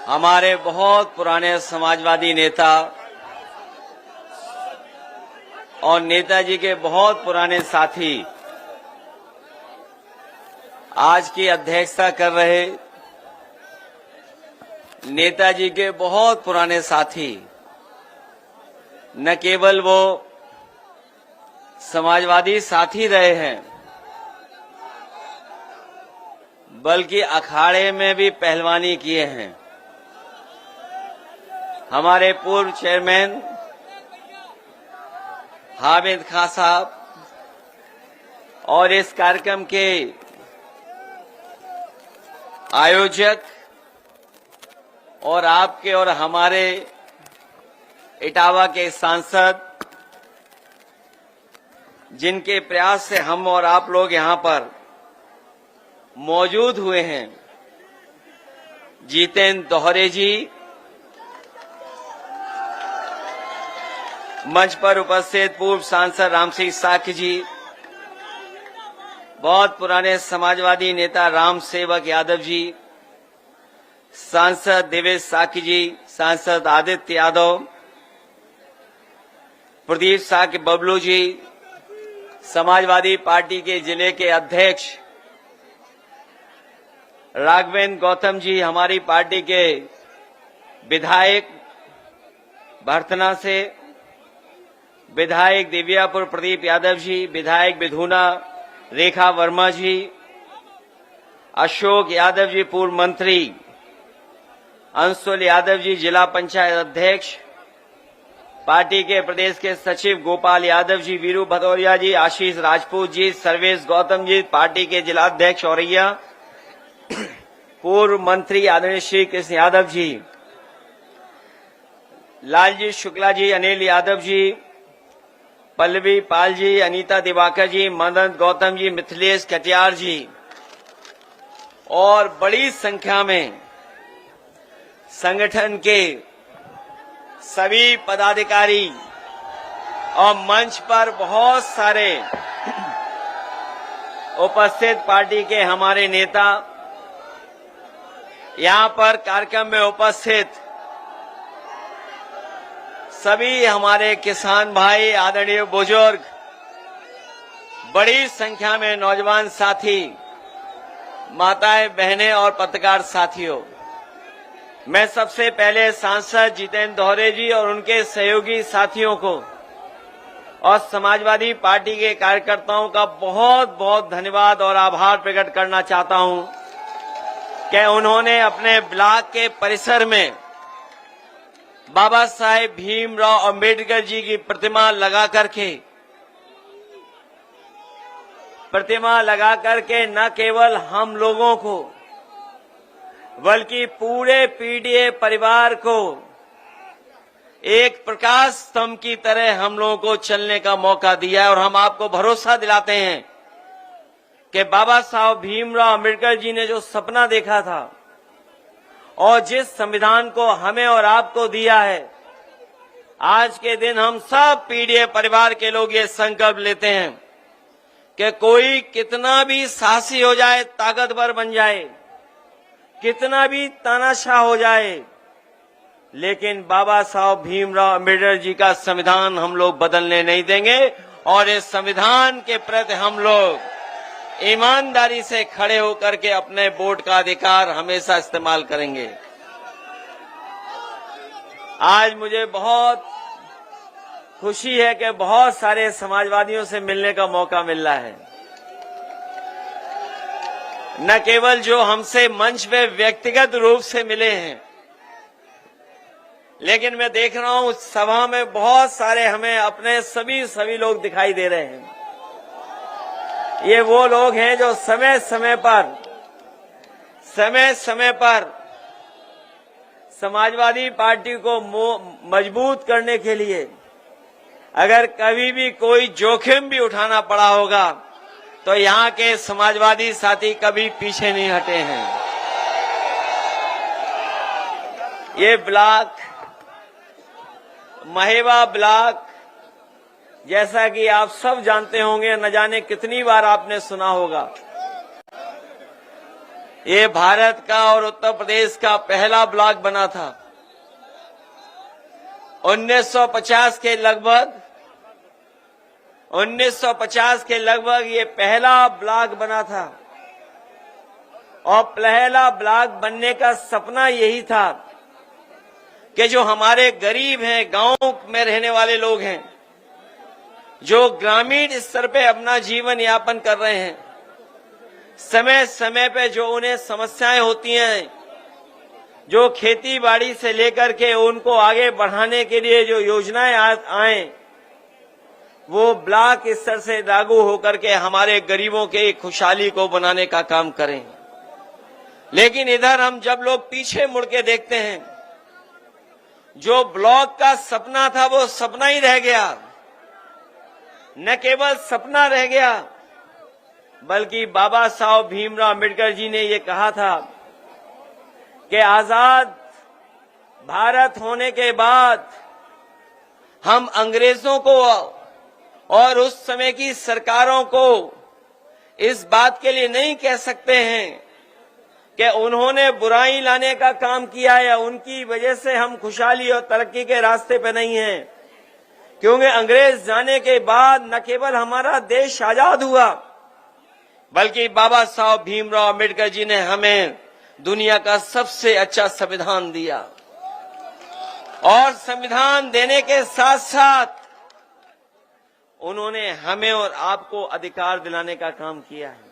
हमारे बहुत पुराने समाजवादी नेता और नेताजी के बहुत पुराने साथी आज की अध्यक्षता कर रहे नेताजी के बहुत पुराने साथी न केवल वो समाजवादी साथी रहे हैं बल्कि अखाड़े में भी पहलवानी किए हैं। हमारे पूर्व चेयरमैन हामिद खां साहब और इस कार्यक्रम के आयोजक और आपके और हमारे इटावा के सांसद, जिनके प्रयास से हम और आप लोग यहां पर मौजूद हुए हैं, जितेंद्र दोहरे जी, मंच पर उपस्थित पूर्व सांसद रामसिंह साक्य जी, बहुत पुराने समाजवादी नेता राम सेवक यादव जी, सांसद देवेश साक्य जी, सांसद आदित्य यादव, प्रदीप साक्य बबलू जी, समाजवादी पार्टी के जिले के अध्यक्ष राघवेंद्र गौतम जी, हमारी पार्टी के विधायक भरतना से, विधायक दिव्यापुर प्रदीप यादव जी, विधायक विधुना रेखा वर्मा जी, अशोक यादव जी पूर्व मंत्री, अंशुल यादव जी जिला पंचायत अध्यक्ष, पार्टी के प्रदेश के सचिव गोपाल यादव जी, वीरू भदौरिया जी, आशीष राजपूत जी, सर्वेश गौतम जी, पार्टी के जिला अध्यक्ष औरैया, पूर्व मंत्री आदरणीय श्री कृष्ण यादव जी, लालजी शुक्ला जी, अनिल यादव जी, पल्लवी पाल जी, अनीता दिवाकर जी, मदन गौतम जी, मिथिलेश कटियार जी और बड़ी संख्या में संगठन के सभी पदाधिकारी और मंच पर बहुत सारे उपस्थित पार्टी के हमारे नेता, यहां पर कार्यक्रम में उपस्थित सभी हमारे किसान भाई, आदरणीय बुजुर्ग, बड़ी संख्या में नौजवान साथी, माताएं बहनें और पत्रकार साथियों, मैं सबसे पहले सांसद जितेंद्र दोहरे जी और उनके सहयोगी साथियों को और समाजवादी पार्टी के कार्यकर्ताओं का बहुत बहुत धन्यवाद और आभार प्रकट करना चाहता हूं कि उन्होंने अपने ब्लॉक के परिसर में बाबा साहेब भीमराव अंबेडकर जी की प्रतिमा लगा करके न केवल हम लोगों को बल्कि पूरे पीडीए परिवार को एक प्रकाश स्तंभ की तरह हम लोगों को चलने का मौका दिया है। और हम आपको भरोसा दिलाते हैं कि बाबा साहब भीमराव अंबेडकर जी ने जो सपना देखा था और जिस संविधान को हमें और आपको दिया है, आज के दिन हम सब पीडीए परिवार के लोग ये संकल्प लेते हैं कि कोई कितना भी साहसी हो जाए, ताकतवर बन जाए, कितना भी तानाशाह हो जाए, लेकिन बाबा साहब भीमराव अंबेडकर जी का संविधान हम लोग बदलने नहीं देंगे और इस संविधान के प्रति हम लोग ईमानदारी से खड़े होकर के अपने वोट का अधिकार हमेशा इस्तेमाल करेंगे। आज मुझे बहुत खुशी है कि बहुत सारे समाजवादियों से मिलने का मौका मिल रहा है। न केवल जो हमसे मंच पे व्यक्तिगत रूप से मिले हैं, लेकिन मैं देख रहा हूं सभा में बहुत सारे हमें अपने सभी लोग दिखाई दे रहे हैं। ये वो लोग हैं जो समय समय पर समाजवादी पार्टी को मजबूत करने के लिए अगर कभी भी कोई जोखिम भी उठाना पड़ा होगा तो यहाँ के समाजवादी साथी कभी पीछे नहीं हटे हैं। ये ब्लॉक, महेवा ब्लॉक, जैसा कि आप सब जानते होंगे, न जाने कितनी बार आपने सुना होगा, ये भारत का और उत्तर प्रदेश का पहला ब्लॉक बना था। 1950 के लगभग ये पहला ब्लॉक बना था और पहला ब्लॉक बनने का सपना यही था कि जो हमारे गरीब हैं, गांव में रहने वाले लोग हैं, जो ग्रामीण स्तर पे अपना जीवन यापन कर रहे हैं, समय समय पे जो उन्हें समस्याएं होती हैं, जो खेती बाड़ी से लेकर के उनको आगे बढ़ाने के लिए जो योजनाएं आए, वो ब्लॉक स्तर से लागू होकर के हमारे गरीबों के खुशहाली को बनाने का काम करें। लेकिन इधर हम जब लोग पीछे मुड़ के देखते हैं, जो ब्लॉक का सपना था वो सपना ही रह गया। न केवल सपना रह गया, बल्कि बाबा साहब भीमराव अम्बेडकर जी ने ये कहा था कि आजाद भारत होने के बाद हम अंग्रेजों को और उस समय की सरकारों को इस बात के लिए नहीं कह सकते हैं कि उन्होंने बुराई लाने का काम किया या उनकी वजह से हम खुशहाली और तरक्की के रास्ते पे नहीं हैं, क्योंकि अंग्रेज जाने के बाद न केवल हमारा देश आजाद हुआ, बल्कि बाबा साहब भीमराव अम्बेडकर जी ने हमें दुनिया का सबसे अच्छा संविधान दिया। और संविधान देने के साथ साथ उन्होंने हमें और आपको अधिकार दिलाने का काम किया है।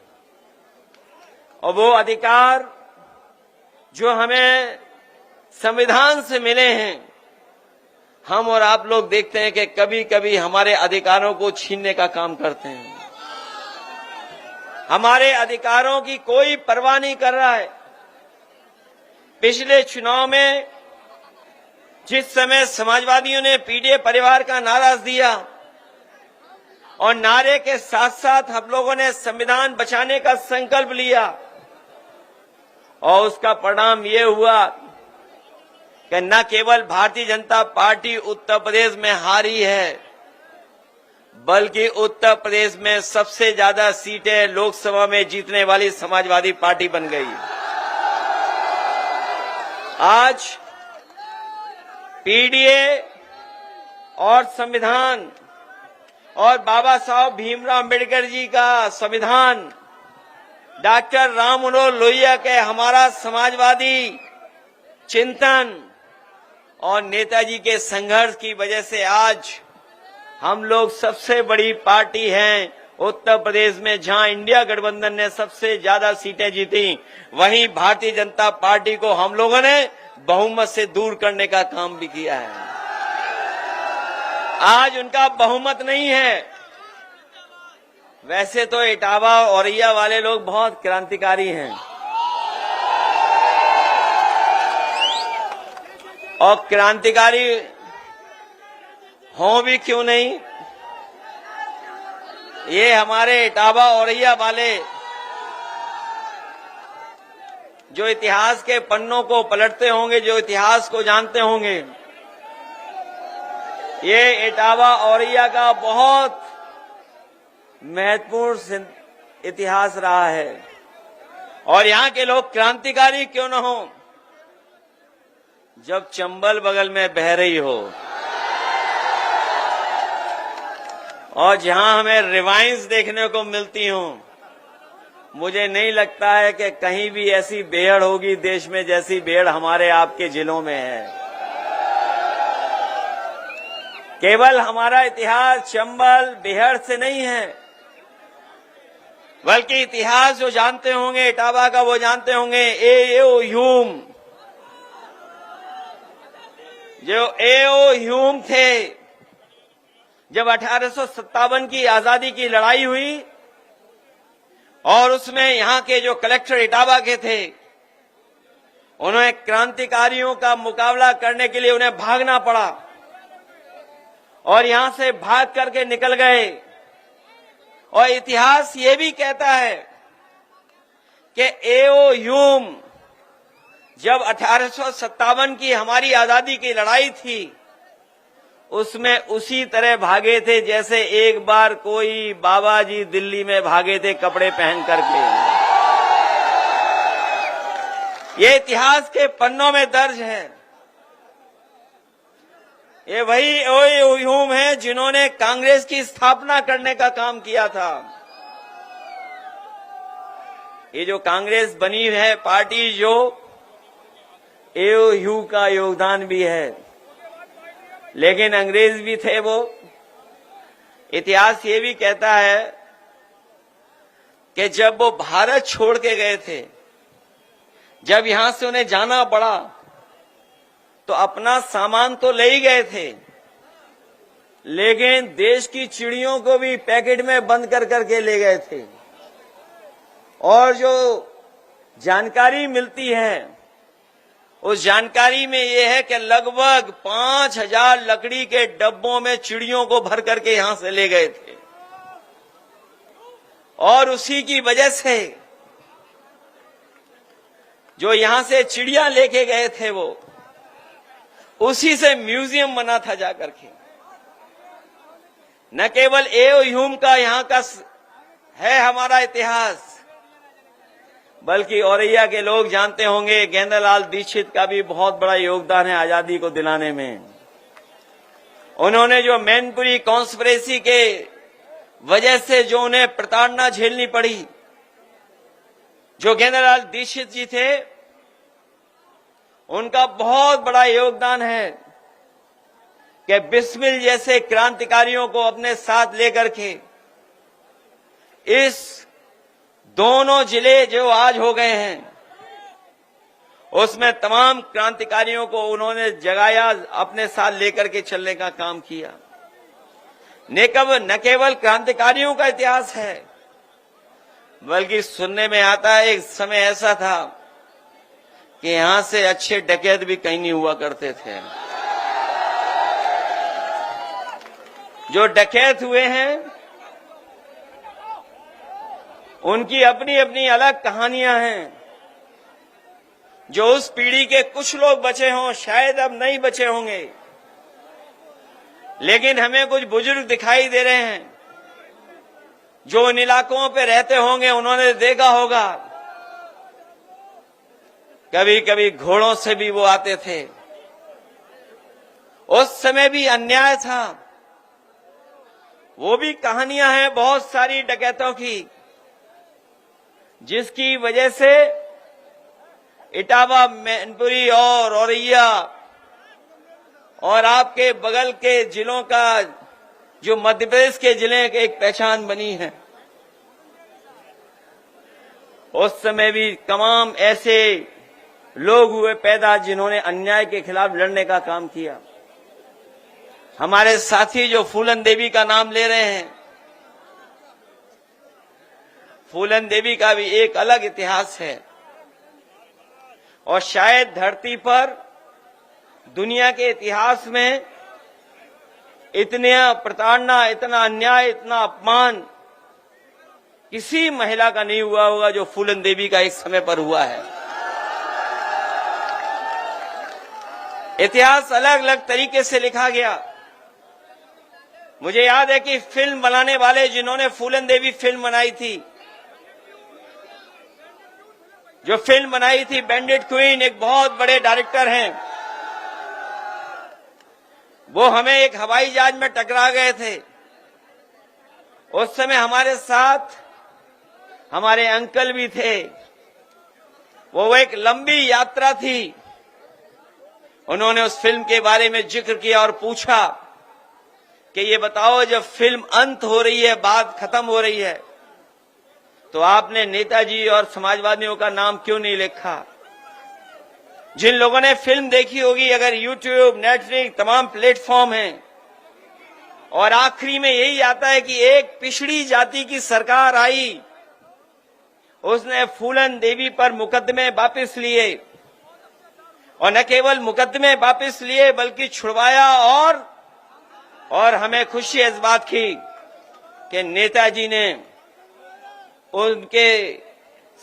और वो अधिकार जो हमें संविधान से मिले हैं, हम और आप लोग देखते हैं कि कभी कभी हमारे अधिकारों को छीनने का काम करते हैं। हमारे अधिकारों की कोई परवाह नहीं कर रहा है। पिछले चुनाव में जिस समय समाजवादियों ने पीडीए परिवार का नारा दिया और नारे के साथ साथ हम लोगों ने संविधान बचाने का संकल्प लिया, और उसका परिणाम ये हुआ कि न केवल भारतीय जनता पार्टी उत्तर प्रदेश में हारी है, बल्कि उत्तर प्रदेश में सबसे ज्यादा सीटें लोकसभा में जीतने वाली समाजवादी पार्टी बन गई। आज पीडीए और संविधान और बाबा साहब भीमराव अम्बेडकर जी का संविधान, डॉक्टर राम मनोहर लोहिया के हमारा समाजवादी चिंतन और नेताजी के संघर्ष की वजह से आज हम लोग सबसे बड़ी पार्टी हैं उत्तर प्रदेश में। जहां इंडिया गठबंधन ने सबसे ज्यादा सीटें जीती, वहीं भारतीय जनता पार्टी को हम लोगों ने बहुमत से दूर करने का काम भी किया है। आज उनका बहुमत नहीं है। वैसे तो इटावा औरैया वाले लोग बहुत क्रांतिकारी हैं, और क्रांतिकारी हों भी क्यों नहीं, ये हमारे इटावा औरैया वाले जो इतिहास के पन्नों को पलटते होंगे, जो इतिहास को जानते होंगे, ये इटावा औरैया का बहुत महत्वपूर्ण इतिहास रहा है। और यहाँ के लोग क्रांतिकारी क्यों न हो, जब चंबल बगल में बह रही हो और जहां हमें रिवाइंस देखने को मिलती हो, मुझे नहीं लगता है कि कहीं भी ऐसी बेहड़ होगी देश में जैसी बेहड़ हमारे आपके जिलों में है। केवल हमारा इतिहास चंबल बेहड़ से नहीं है, बल्कि इतिहास जो जानते होंगे इटावा का, वो जानते होंगे ए.ओ. ह्यूम, जो ए.ओ. ह्यूम थे, जब 1857 की आजादी की लड़ाई हुई और उसमें यहाँ के जो कलेक्टर इटावा के थे, उन्हें क्रांतिकारियों का मुकाबला करने के लिए उन्हें भागना पड़ा और यहां से भाग करके निकल गए। और इतिहास ये भी कहता है कि ए.ओ. ह्यूम जब 1857 की हमारी आजादी की लड़ाई थी, उसमें उसी तरह भागे थे जैसे एक बार कोई बाबा जी दिल्ली में भागे थे कपड़े पहन करके। ये इतिहास के पन्नों में दर्ज है। ये वही ह्यूम है जिन्होंने कांग्रेस की स्थापना करने का काम किया था। ये जो कांग्रेस बनी है पार्टी, जो ह्यू का योगदान भी है, लेकिन अंग्रेज भी थे वो। इतिहास ये भी कहता है कि जब वो भारत छोड़ के गए थे, जब यहां से उन्हें जाना पड़ा, तो अपना सामान तो ले ही गए थे, लेकिन देश की चिड़ियों को भी पैकेट में बंद कर करके ले गए थे। और जो जानकारी मिलती है, उस जानकारी में यह है कि लगभग 5000 लकड़ी के डब्बों में चिड़ियों को भर करके यहां से ले गए थे। और उसी की वजह से जो यहां से चिड़िया लेके गए थे, वो उसी से म्यूजियम बना था जाकर के। न केवल ह्यूम का यहां का है हमारा इतिहास, बल्कि औरैया के लोग जानते होंगे गेंदालाल दीक्षित का भी बहुत बड़ा योगदान है आजादी को दिलाने में। उन्होंने जो मैनपुरी कॉन्स्पिरेसी के वजह से जो उन्हें प्रताड़ना झेलनी पड़ी, जो गेंदालाल दीक्षित जी थे, उनका बहुत बड़ा योगदान है कि बिस्मिल जैसे क्रांतिकारियों को अपने साथ लेकर के इस दोनों जिले जो आज हो गए हैं, उसमें तमाम क्रांतिकारियों को उन्होंने जगाया, अपने साथ लेकर के चलने का काम किया। न केवल क्रांतिकारियों का इतिहास है, बल्कि सुनने में आता है एक समय ऐसा था कि यहां से अच्छे डकैत भी कहीं नहीं हुआ करते थे। जो डकैत हुए हैं, उनकी अपनी अपनी अलग कहानियां हैं। जो उस पीढ़ी के कुछ लोग बचे हों, शायद अब नहीं बचे होंगे, लेकिन हमें कुछ बुजुर्ग दिखाई दे रहे हैं जो इन इलाकों पे रहते होंगे। उन्होंने देखा होगा कभी कभी घोड़ों से भी वो आते थे। उस समय भी अन्याय था। वो भी कहानियां हैं बहुत सारी डकैतों की, जिसकी वजह से इटावा, मैनपुरी और औरैया और आपके बगल के जिलों का, जो मध्य प्रदेश के जिले की एक पहचान बनी है। उस समय भी तमाम ऐसे लोग हुए पैदा जिन्होंने अन्याय के खिलाफ लड़ने का काम किया। हमारे साथी जो फूलन देवी का नाम ले रहे हैं, फूलन देवी का भी एक अलग इतिहास है। और शायद धरती पर दुनिया के इतिहास में इतने प्रताड़ना, इतना अन्याय, इतना अपमान किसी महिला का नहीं हुआ होगा जो फूलन देवी का एक समय पर हुआ है। इतिहास अलग अलग तरीके से लिखा गया। मुझे याद है कि फिल्म बनाने वाले जिन्होंने फूलन देवी फिल्म बनाई थी, जो फिल्म बनाई थी बैंडिट क्वीन, एक बहुत बड़े डायरेक्टर हैं। वो हमें एक हवाई जहाज में टकरा गए थे। उस समय हमारे साथ हमारे अंकल भी थे। वो एक लंबी यात्रा थी। उन्होंने उस फिल्म के बारे में जिक्र किया और पूछा कि ये बताओ, जब फिल्म अंत हो रही है, बात खत्म हो रही है, तो आपने नेताजी और समाजवादियों का नाम क्यों नहीं लिखा? जिन लोगों ने फिल्म देखी होगी, अगर यूट्यूब, नेटफ्लिक्स, तमाम प्लेटफॉर्म हैं, और आखिरी में यही आता है कि एक पिछड़ी जाति की सरकार आई, उसने फूलन देवी पर मुकदमे वापस लिए, और न केवल मुकदमे वापस लिए बल्कि छुड़वाया। और हमें खुशी इस बात की कि नेताजी ने उनके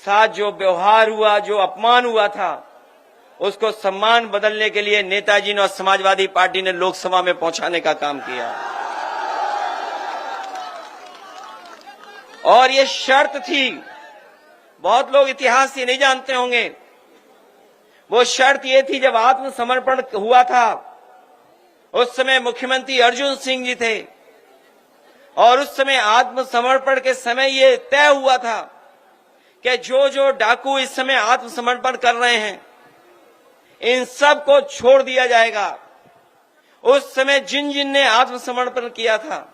साथ जो व्यवहार हुआ, जो अपमान हुआ था, उसको सम्मान बदलने के लिए नेताजी ने और समाजवादी पार्टी ने लोकसभा में पहुंचाने का काम किया। और ये शर्त थी, बहुत लोग इतिहास से नहीं जानते होंगे, वो शर्त ये थी, जब आत्मसमर्पण हुआ था उस समय मुख्यमंत्री अर्जुन सिंह जी थे और उस समय आत्मसमर्पण के समय ये तय हुआ था कि जो जो डाकू इस समय आत्मसमर्पण कर रहे हैं इन सब को छोड़ दिया जाएगा। उस समय जिन जिन ने आत्मसमर्पण किया था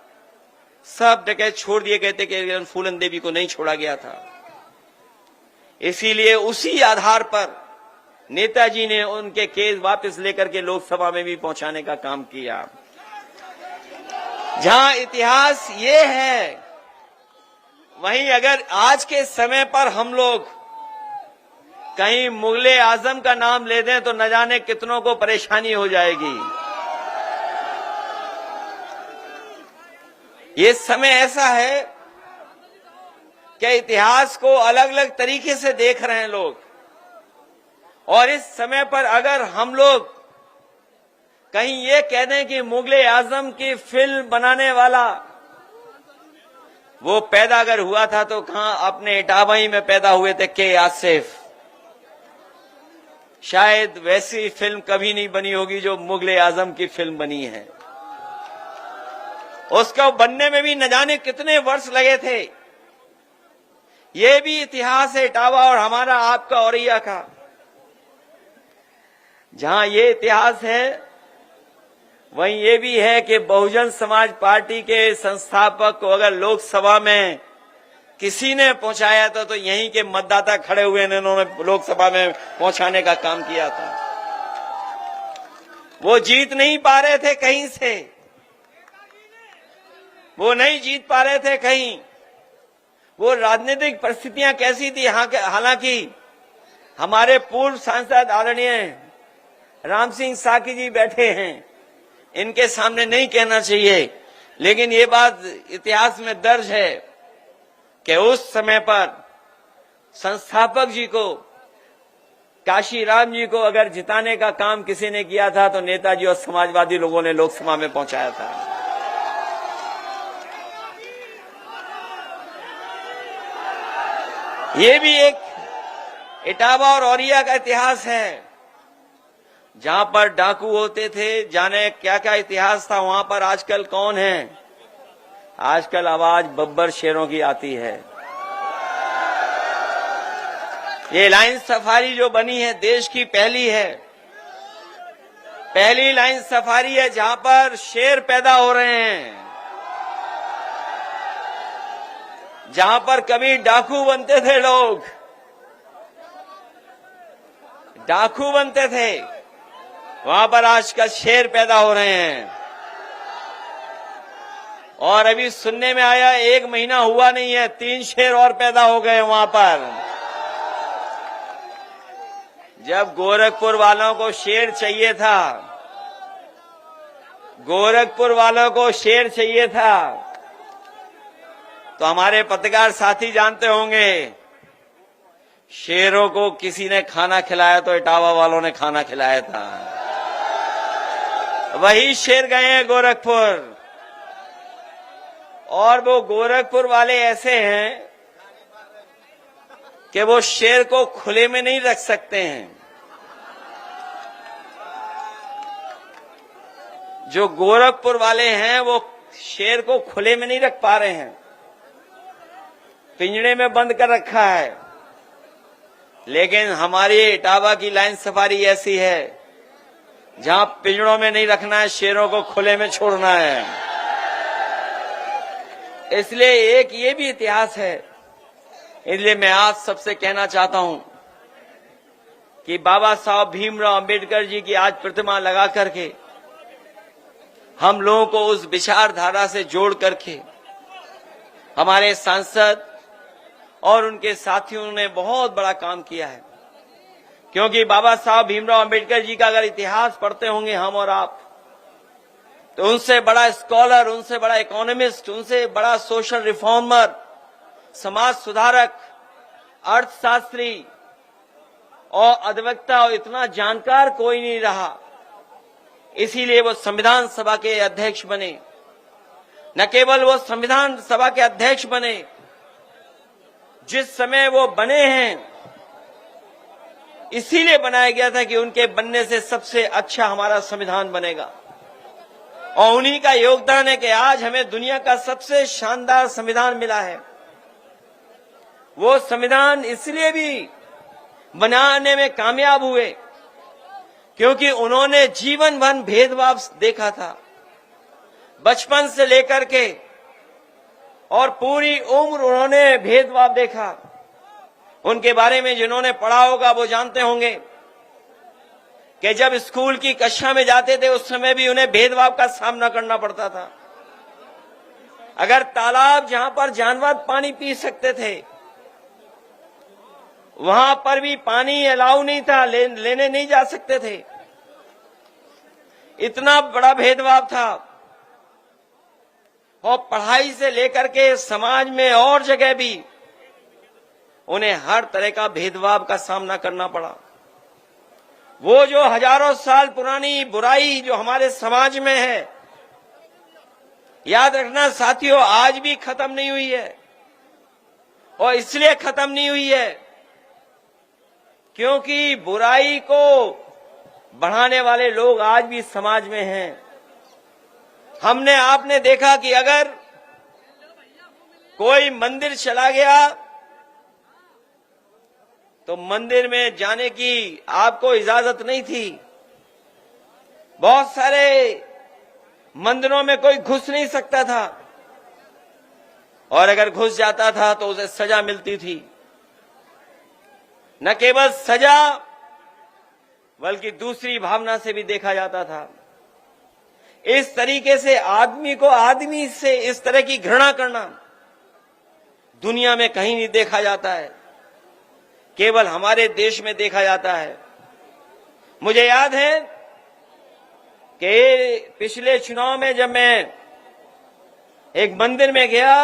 सब डकैत छोड़ दिए गए थे, केवल फूलन देवी को नहीं छोड़ा गया था। इसीलिए उसी आधार पर नेताजी ने उनके केस वापस लेकर के लोकसभा में भी पहुंचाने का काम किया। जहां इतिहास ये है, वहीं अगर आज के समय पर हम लोग कहीं मुगले आजम का नाम ले दें तो न जाने कितनों को परेशानी हो जाएगी। ये समय ऐसा है कि इतिहास को अलग अलग तरीके से देख रहे हैं लोग, और इस समय पर अगर हम लोग कहीं ये कह दें कि मुगले आजम की फिल्म बनाने वाला वो पैदा अगर हुआ था तो कहां अपने इटावा में पैदा हुए थे के आसिफ। शायद वैसी फिल्म कभी नहीं बनी होगी जो मुगले आजम की फिल्म बनी है। उसको बनने में भी न जाने कितने वर्ष लगे थे। ये भी इतिहास है इटावा और हमारा आपका औरैया का। जहां ये इतिहास है वहीं ये भी है कि बहुजन समाज पार्टी के संस्थापक को अगर लोकसभा में किसी ने पहुंचाया था तो यहीं के मतदाता खड़े हुए ने उन्होंने लोकसभा में पहुंचाने का काम किया था। वो जीत नहीं पा रहे थे कहीं से, वो नहीं जीत पा रहे थे कहीं। वो राजनीतिक परिस्थितियां कैसी थी, हालांकि हमारे पूर्व सांसद आदरणीय राम सिंह साकी जी बैठे हैं, इनके सामने नहीं कहना चाहिए, लेकिन ये बात इतिहास में दर्ज है कि उस समय पर संस्थापक जी को, काशीराम जी को अगर जिताने का काम किसी ने किया था तो नेताजी और समाजवादी लोगों ने लोकसभा में पहुंचाया था। ये भी एक इटावा और औरैया का इतिहास है, जहां पर डाकू होते थे, जाने क्या क्या इतिहास था। वहां पर आजकल कौन है? आजकल आवाज बब्बर शेरों की आती है। ये लाइन सफारी जो बनी है देश की पहली है, पहली लाइन सफारी है जहां पर शेर पैदा हो रहे हैं। जहां पर कभी डाकू बनते थे लोग, डाकू बनते थे, वहां पर आजकल शेर पैदा हो रहे हैं। और अभी सुनने में आया 1 महीना हुआ नहीं है 3 शेर और पैदा हो गए वहां पर। जब गोरखपुर वालों को शेर चाहिए था, गोरखपुर वालों को शेर चाहिए था, तो हमारे पत्रकार साथी जानते होंगे शेरों को किसी ने खाना खिलाया तो इटावा वालों ने खाना खिलाया था। वही शेर गए हैं गोरखपुर, और वो गोरखपुर वाले ऐसे हैं कि वो शेर को खुले में नहीं रख सकते हैं। जो गोरखपुर वाले हैं वो शेर को खुले में नहीं रख पा रहे हैं, पिंजड़े में बंद कर रखा है। लेकिन हमारी इटावा की लाइन सफारी ऐसी है जहां पिंजड़ों में नहीं रखना है, शेरों को खुले में छोड़ना है। इसलिए एक ये भी इतिहास है। इसलिए मैं आप सबसे कहना चाहता हूं कि बाबा साहब भीमराव अंबेडकर जी की आज प्रतिमा लगा करके हम लोगों को उस विचारधारा से जोड़ करके हमारे सांसद और उनके साथियों ने बहुत बड़ा काम किया है। क्योंकि बाबा साहब भीमराव अंबेडकर जी का अगर इतिहास पढ़ते होंगे हम और आप, तो उनसे बड़ा स्कॉलर, उनसे बड़ा इकोनॉमिस्ट, उनसे बड़ा सोशल रिफॉर्मर, समाज सुधारक, अर्थशास्त्री और अधिवक्ता और इतना जानकार कोई नहीं रहा। इसीलिए वो संविधान सभा के अध्यक्ष बने। न केवल वो संविधान सभा के अध्यक्ष बने, जिस समय वो बने हैं इसीलिए बनाया गया था कि उनके बनने से सबसे अच्छा हमारा संविधान बनेगा। और उन्हीं का योगदान है कि आज हमें दुनिया का सबसे शानदार संविधान मिला है। वो संविधान इसलिए भी बनाने में कामयाब हुए क्योंकि उन्होंने जीवन भर भेदभाव देखा था, बचपन से लेकर के, और पूरी उम्र उन्होंने भेदभाव देखा। उनके बारे में जिन्होंने पढ़ा होगा वो जानते होंगे कि जब स्कूल की कक्षा में जाते थे उस समय भी उन्हें भेदभाव का सामना करना पड़ता था। अगर तालाब जहां पर जानवर पानी पी सकते थे वहां पर भी पानी अलाउ नहीं था, लेने नहीं जा सकते थे। इतना बड़ा भेदभाव था। और पढ़ाई से लेकर के समाज में और जगह भी उन्हें हर तरह का भेदभाव का सामना करना पड़ा। वो जो हजारों साल पुरानी बुराई जो हमारे समाज में है, याद रखना साथियों, आज भी खत्म नहीं हुई है। और इसलिए खत्म नहीं हुई है क्योंकि बुराई को बढ़ाने वाले लोग आज भी समाज में हैं। हमने आपने देखा कि अगर कोई मंदिर चला गया तो मंदिर में जाने की आपको इजाजत नहीं थी। बहुत सारे मंदिरों में कोई घुस नहीं सकता था, और अगर घुस जाता था तो उसे सजा मिलती थी। न केवल सजा बल्कि दूसरी भावना से भी देखा जाता था। इस तरीके से आदमी को आदमी से इस तरह की घृणा करना दुनिया में कहीं नहीं देखा जाता है, केवल हमारे देश में देखा जाता है। मुझे याद है कि पिछले चुनाव में जब मैं एक मंदिर में गया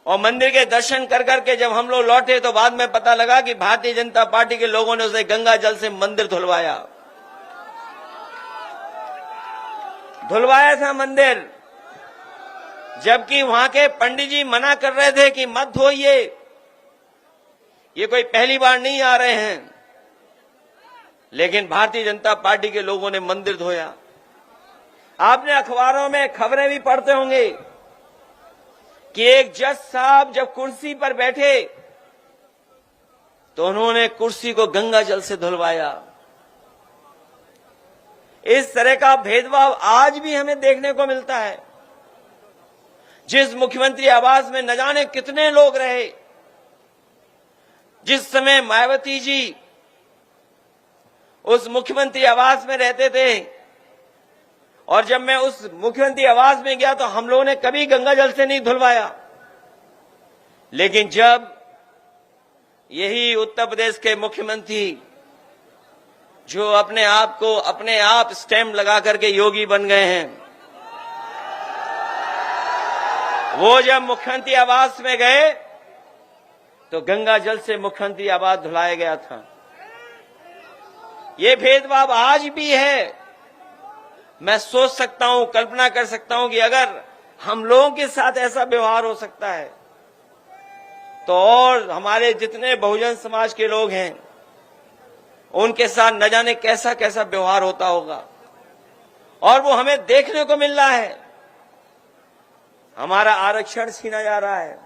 और मंदिर के दर्शन कर करके जब हम लोग लौटे तो बाद में पता लगा कि भारतीय जनता पार्टी के लोगों ने उसे गंगा जल से मंदिर धुलवाया था मंदिर, जबकि वहां के पंडित जी मना कर रहे थे कि मत धोइए, ये कोई पहली बार नहीं आ रहे हैं। लेकिन भारतीय जनता पार्टी के लोगों ने मंदिर धोया। आपने अखबारों में खबरें भी पढ़ते होंगे कि एक जज साहब जब कुर्सी पर बैठे तो उन्होंने कुर्सी को गंगा जल से धुलवाया। इस तरह का भेदभाव आज भी हमें देखने को मिलता है। जिस मुख्यमंत्री आवास में न जाने कितने लोग रहे, जिस समय मायावती जी उस मुख्यमंत्री आवास में रहते थे, और जब मैं उस मुख्यमंत्री आवास में गया तो हम लोगों ने कभी गंगा जल से नहीं धुलवाया। लेकिन जब यही उत्तर प्रदेश के मुख्यमंत्री जो अपने आप स्टैम्प लगा करके योगी बन गए हैं, वो जब मुख्यमंत्री आवास में गए तो गंगा जल से मुख्यमंत्री आवास धुलाया गया था। ये भेदभाव आज भी है। मैं सोच सकता हूं, कल्पना कर सकता हूं कि अगर हम लोगों के साथ ऐसा व्यवहार हो सकता है तो और हमारे जितने बहुजन समाज के लोग हैं उनके साथ न जाने कैसा कैसा व्यवहार होता होगा। और वो हमें देखने को मिल रहा है। हमारा आरक्षण छीना जा रहा है,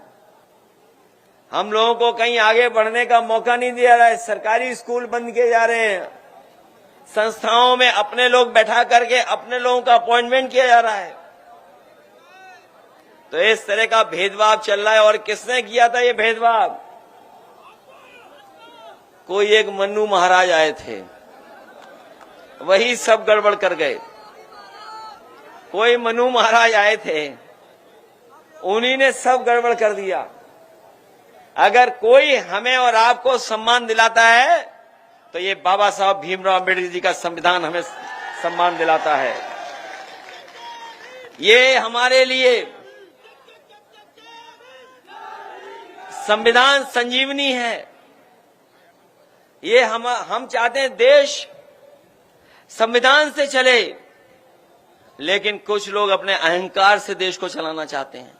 हम लोगों को कहीं आगे बढ़ने का मौका नहीं दिया जा रहा है। सरकारी स्कूल बंद किए जा रहे हैं, संस्थाओं में अपने लोग बैठा करके अपने लोगों का अपॉइंटमेंट किया जा रहा है। तो इस तरह का भेदभाव चल रहा है। और किसने किया था ये भेदभाव? कोई एक मन्नू महाराज आए थे, वही सब गड़बड़ कर गए। कोई मन्नू महाराज आए थे, उन्हीं ने सब गड़बड़ कर दिया। अगर कोई हमें और आपको सम्मान दिलाता है तो ये बाबा साहब भीमराव अम्बेडकर जी का संविधान हमें सम्मान दिलाता है। ये हमारे लिए संविधान संजीवनी है। ये हम चाहते हैं देश संविधान से चले, लेकिन कुछ लोग अपने अहंकार से देश को चलाना चाहते हैं।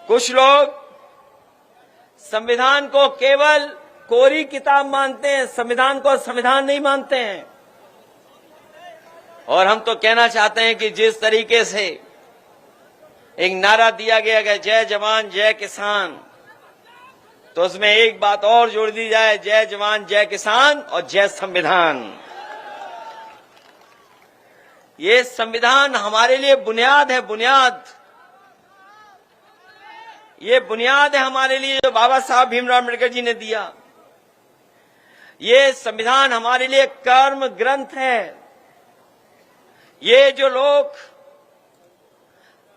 कुछ लोग संविधान को केवल कोरी किताब मानते हैं, संविधान को संविधान नहीं मानते हैं। और हम तो कहना चाहते हैं कि जिस तरीके से एक नारा दिया गया है जय जवान जय किसान, तो उसमें एक बात और जोड़ दी जाए, जय जवान जय किसान और जय संविधान। ये संविधान हमारे लिए बुनियाद है, बुनियाद। ये बुनियाद है हमारे लिए जो बाबा साहब भीमराव अम्बेडकर जी ने दिया। ये संविधान हमारे लिए कर्म ग्रंथ है। ये जो लोग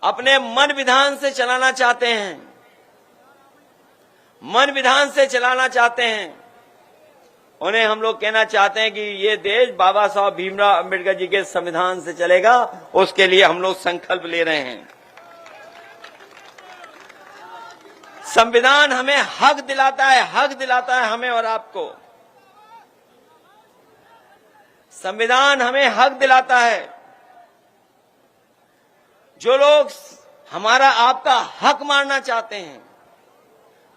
अपने मन विधान से चलाना चाहते हैं, मन विधान से चलाना चाहते हैं, उन्हें हम लोग कहना चाहते हैं कि ये देश बाबा साहब भीमराव अम्बेडकर जी के संविधान से चलेगा। उसके लिए हम लोग संकल्प ले रहे हैं। संविधान हमें हक दिलाता है, हक दिलाता है हमें और आपको। संविधान हमें हक दिलाता है। जो लोग हमारा आपका हक मारना चाहते हैं,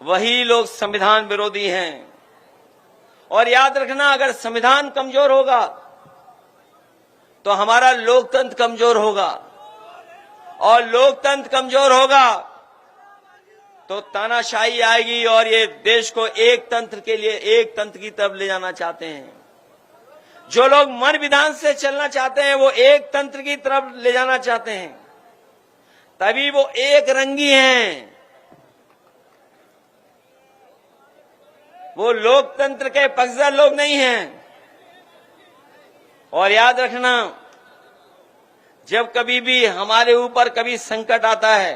वही लोग संविधान विरोधी हैं। और याद रखना, अगर संविधान कमजोर होगा तो हमारा लोकतंत्र कमजोर होगा, और लोकतंत्र कमजोर होगा तो तानाशाही आएगी। और ये देश को एक तंत्र के लिए, एक तंत्र की तरफ ले जाना चाहते हैं। जो लोग मन विधान से चलना चाहते हैं, वो एक तंत्र की तरफ ले जाना चाहते हैं, तभी वो एक रंगी हैं। वो लोकतंत्र के पक्षधर लोग नहीं हैं। और याद रखना, जब कभी भी हमारे ऊपर कभी संकट आता है,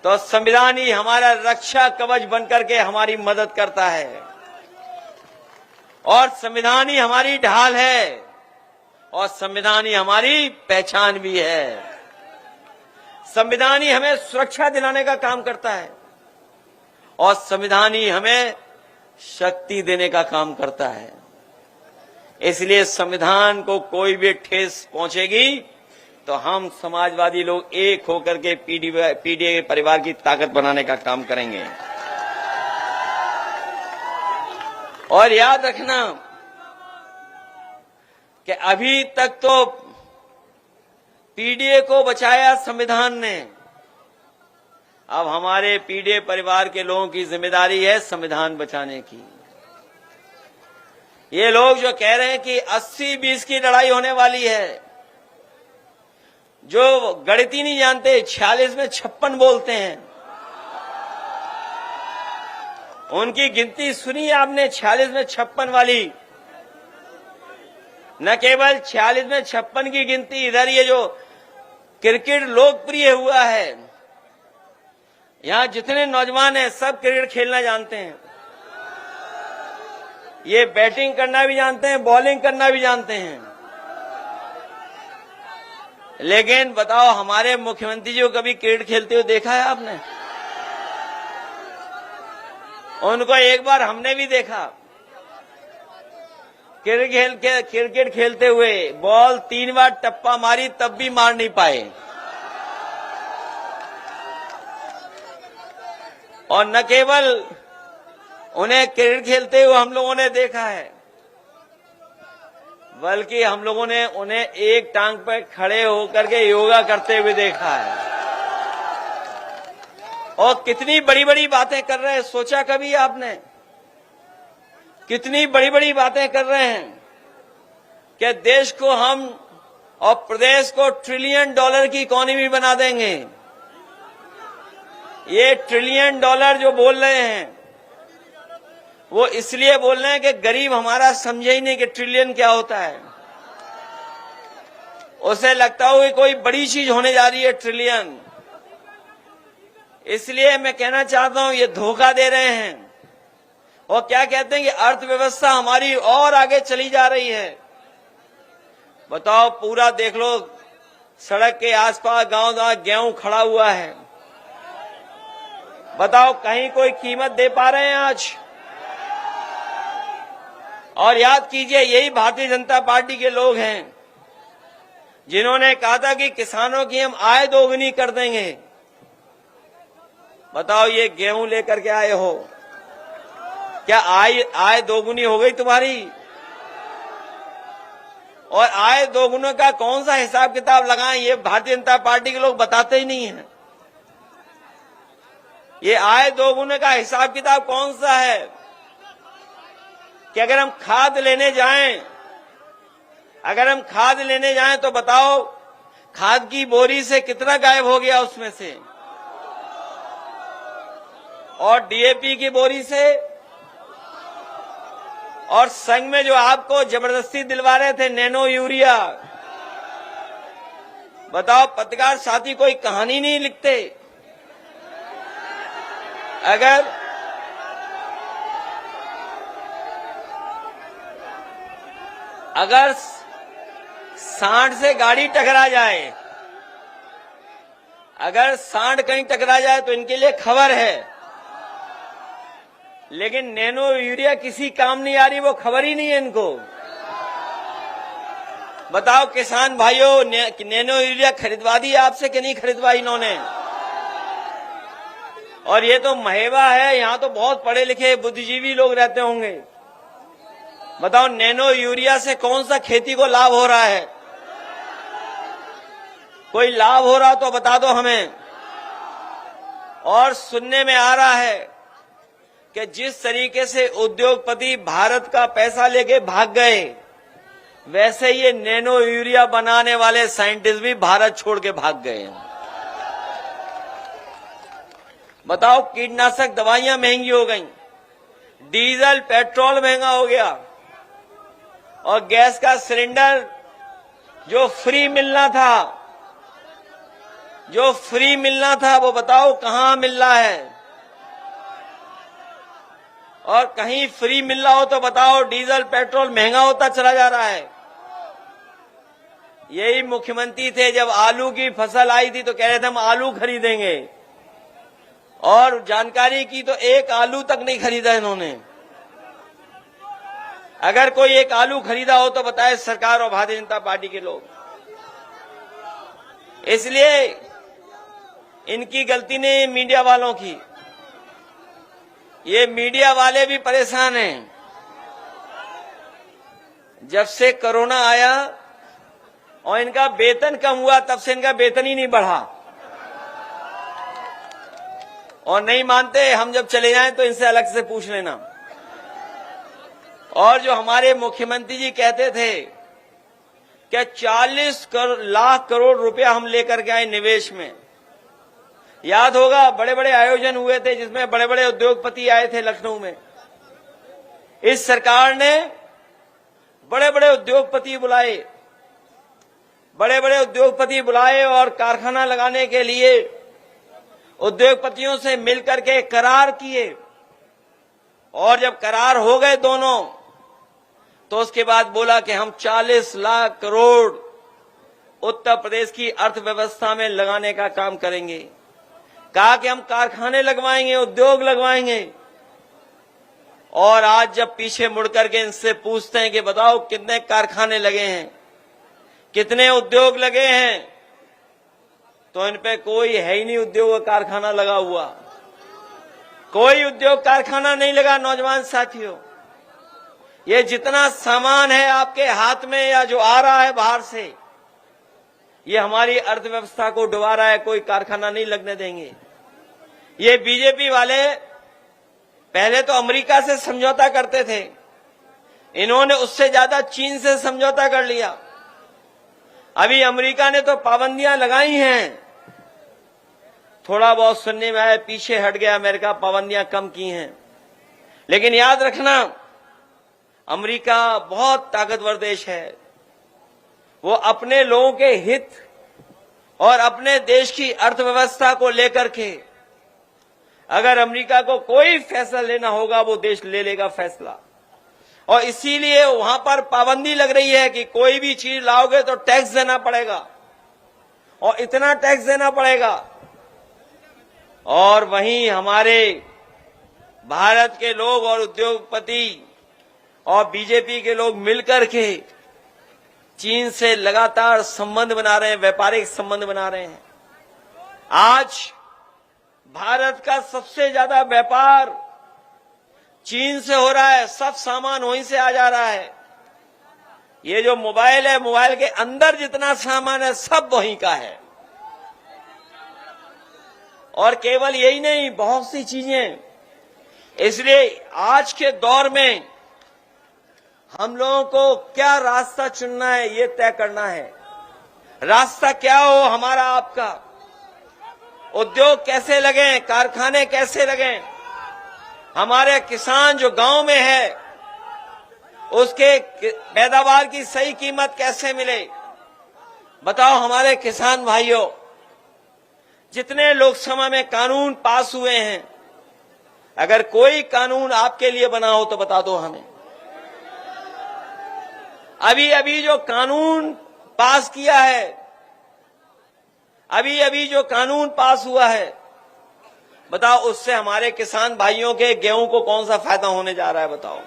तो संविधान ही हमारा रक्षा कवच बनकर के हमारी मदद करता है। और संविधान ही हमारी ढाल है, और संविधान ही हमारी पहचान भी है। संविधान ही हमें सुरक्षा दिलाने का काम करता है, और संविधान ही हमें शक्ति देने का काम करता है। इसलिए संविधान को कोई भी ठेस पहुंचेगी तो हम समाजवादी लोग एक होकर के पीडीए परिवार की ताकत बनाने का काम करेंगे। और याद रखना कि अभी तक तो पीडीए को बचाया संविधान ने। अब हमारे पीडीए परिवार के लोगों की जिम्मेदारी है संविधान बचाने की। ये लोग जो कह रहे हैं कि 80-20 की लड़ाई होने वाली है, जो गणित ही नहीं जानते, 46 में 56 बोलते हैं। उनकी गिनती सुनी आपने, 46 में 56 वाली। न केवल 46 में 56 की गिनती, इधर ये जो क्रिकेट लोकप्रिय हुआ है, यहां जितने नौजवान हैं सब क्रिकेट खेलना जानते हैं। ये बैटिंग करना भी जानते हैं, बॉलिंग करना भी जानते हैं। लेकिन बताओ, हमारे मुख्यमंत्री जी को कभी क्रिकेट खेलते हुए देखा है आपने? उनको एक बार हमने भी देखा क्रिकेट खेलते हुए। बॉल 3 बार टप्पा मारी, तब भी मार नहीं पाए। और न केवल उन्हें क्रिकेट खेलते हुए हम लोगों ने देखा है, बल्कि हम लोगों ने उन्हें एक टांग पर खड़े होकर के योगा करते हुए देखा है। और कितनी बड़ी बड़ी बातें कर रहे हैं, सोचा कभी आपने? कितनी बड़ी बड़ी बातें कर रहे हैं कि देश को हम और प्रदेश को $1 ट्रिलियन की इकोनॉमी बना देंगे। ये $1 ट्रिलियन जो बोल रहे हैं, वो इसलिए बोल रहे हैं कि गरीब हमारा समझे ही नहीं कि ट्रिलियन क्या होता है। उसे लगता हो कि कोई बड़ी चीज होने जा रही है ट्रिलियन। इसलिए मैं कहना चाहता हूं, ये धोखा दे रहे हैं। और क्या कहते हैं कि अर्थव्यवस्था हमारी और आगे चली जा रही है। बताओ, पूरा देख लो, सड़क के आसपास गांव गेहूं खड़ा हुआ है। बताओ, कहीं कोई कीमत दे पा रहे हैं आज? और याद कीजिए, यही भारतीय जनता पार्टी के लोग हैं जिन्होंने कहा था कि किसानों की हम आय दोगुनी कर देंगे। बताओ ये गेहूं लेकर के आए हो, क्या आय दोगुनी हो गई तुम्हारी? और आय दोगुने का कौन सा हिसाब किताब लगाएं, ये भारतीय जनता पार्टी के लोग बताते ही नहीं हैं। ये आय दोगुने का हिसाब किताब कौन सा है कि अगर हम खाद लेने जाएं तो बताओ खाद की बोरी से कितना गायब हो गया उसमें से, और डीएपी की बोरी से, और संग में जो आपको जबरदस्ती दिलवा रहे थे नैनो यूरिया। बताओ पत्रकार साथी कोई कहानी नहीं लिखते? अगर सांड से गाड़ी टकरा जाए, अगर सांड कहीं टकरा जाए तो इनके लिए खबर है, लेकिन नैनो यूरिया किसी काम नहीं आ रही, वो खबर ही नहीं है इनको। बताओ किसान भाइयों, नैनो यूरिया खरीदवा दी आपसे कि नहीं खरीदवाई इन्होंने? और ये तो महेवा है, यहां तो बहुत पढ़े लिखे बुद्धिजीवी लोग रहते होंगे। बताओ नैनो यूरिया से कौन सा खेती को लाभ हो रहा है? कोई लाभ हो रहा तो बता दो हमें। और सुनने में आ रहा है कि जिस तरीके से उद्योगपति भारत का पैसा लेके भाग गए, वैसे ये नैनो यूरिया बनाने वाले साइंटिस्ट भी भारत छोड़ के भाग गए हैं। बताओ कीटनाशक दवाइयां महंगी हो गई, डीजल पेट्रोल महंगा हो गया, और गैस का सिलेंडर जो फ्री मिलना था वो बताओ कहां मिल रहा है? और कहीं फ्री मिल रहा हो तो बताओ डीजल पेट्रोल महंगा होता चला जा रहा है। यही मुख्यमंत्री थे, जब आलू की फसल आई थी तो कह रहे थे हम आलू खरीदेंगे, और जानकारी की तो एक आलू तक नहीं खरीदा इन्होंने। अगर कोई एक आलू खरीदा हो तो बताए सरकार और भारतीय जनता पार्टी के लोग। इसलिए इनकी गलती नहीं, मीडिया वालों की। ये मीडिया वाले भी परेशान हैं। जब से कोरोना आया और इनका वेतन कम हुआ, तब से इनका वेतन ही नहीं बढ़ा। और नहीं मानते, हम जब चले जाएं तो इनसे अलग से पूछ लेना। और जो हमारे मुख्यमंत्री जी कहते थे कि 40 लाख करोड़ रुपया हम लेकर के आए निवेश में, याद होगा बड़े बड़े आयोजन हुए थे जिसमें बड़े बड़े उद्योगपति आए थे लखनऊ में। इस सरकार ने बड़े बड़े उद्योगपति बुलाए और कारखाना लगाने के लिए उद्योगपतियों से मिलकर के करार किए, और जब करार हो गए दोनों, तो उसके बाद बोला कि हम 40 लाख करोड़ उत्तर प्रदेश की अर्थव्यवस्था में लगाने का काम करेंगे। कहा कि हम कारखाने लगवाएंगे, उद्योग लगवाएंगे। और आज जब पीछे मुड़ करके इनसे पूछते हैं कि बताओ कितने कारखाने लगे हैं, कितने उद्योग लगे हैं, तो इन पे कोई है ही नहीं उद्योग कारखाना लगा हुआ। कोई उद्योग कारखाना नहीं लगा। नौजवान साथियों, ये जितना सामान है आपके हाथ में या जो आ रहा है बाहर से, ये हमारी अर्थव्यवस्था को डुबा रहा है। कोई कारखाना नहीं लगने देंगे। ये बीजेपी वाले पहले तो अमेरिका से समझौता करते थे, इन्होंने उससे ज्यादा चीन से समझौता कर लिया। अभी अमेरिका ने तो पाबंदियां लगाई हैं, थोड़ा बहुत सुनने में आया, पीछे हट गया अमेरिका, पाबंदियां कम की हैं। लेकिन याद रखना, अमेरिका बहुत ताकतवर देश है। वो अपने लोगों के हित और अपने देश की अर्थव्यवस्था को लेकर के, अगर अमेरिका को कोई फैसला लेना होगा वो देश ले लेगा फैसला। और इसीलिए वहां पर पाबंदी लग रही है कि कोई भी चीज लाओगे तो टैक्स देना पड़ेगा, और इतना टैक्स देना पड़ेगा। और वहीं हमारे भारत के लोग और उद्योगपति और बीजेपी के लोग मिलकर के चीन से लगातार संबंध बना रहे हैं, व्यापारिक संबंध बना रहे हैं। आज भारत का सबसे ज्यादा व्यापार चीन से हो रहा है, सब सामान वहीं से आ जा रहा है। ये जो मोबाइल है, मोबाइल के अंदर जितना सामान है सब वहीं का है। और केवल यही नहीं, बहुत सी चीजें। इसलिए आज के दौर में हम लोगों को क्या रास्ता चुनना है, ये तय करना है। रास्ता क्या हो हमारा, आपका। उद्योग कैसे लगे, कारखाने कैसे लगे, हमारे किसान जो गांव में है उसके पैदावार की सही कीमत कैसे मिले। बताओ हमारे किसान भाइयों, जितने लोकसभा में कानून पास हुए हैं, अगर कोई कानून आपके लिए बना हो तो बता दो हमें। अभी अभी जो कानून पास किया है, अभी अभी जो कानून पास हुआ है, बताओ उससे हमारे किसान भाइयों के गेहूं को कौन सा फायदा होने जा रहा है। बताओ,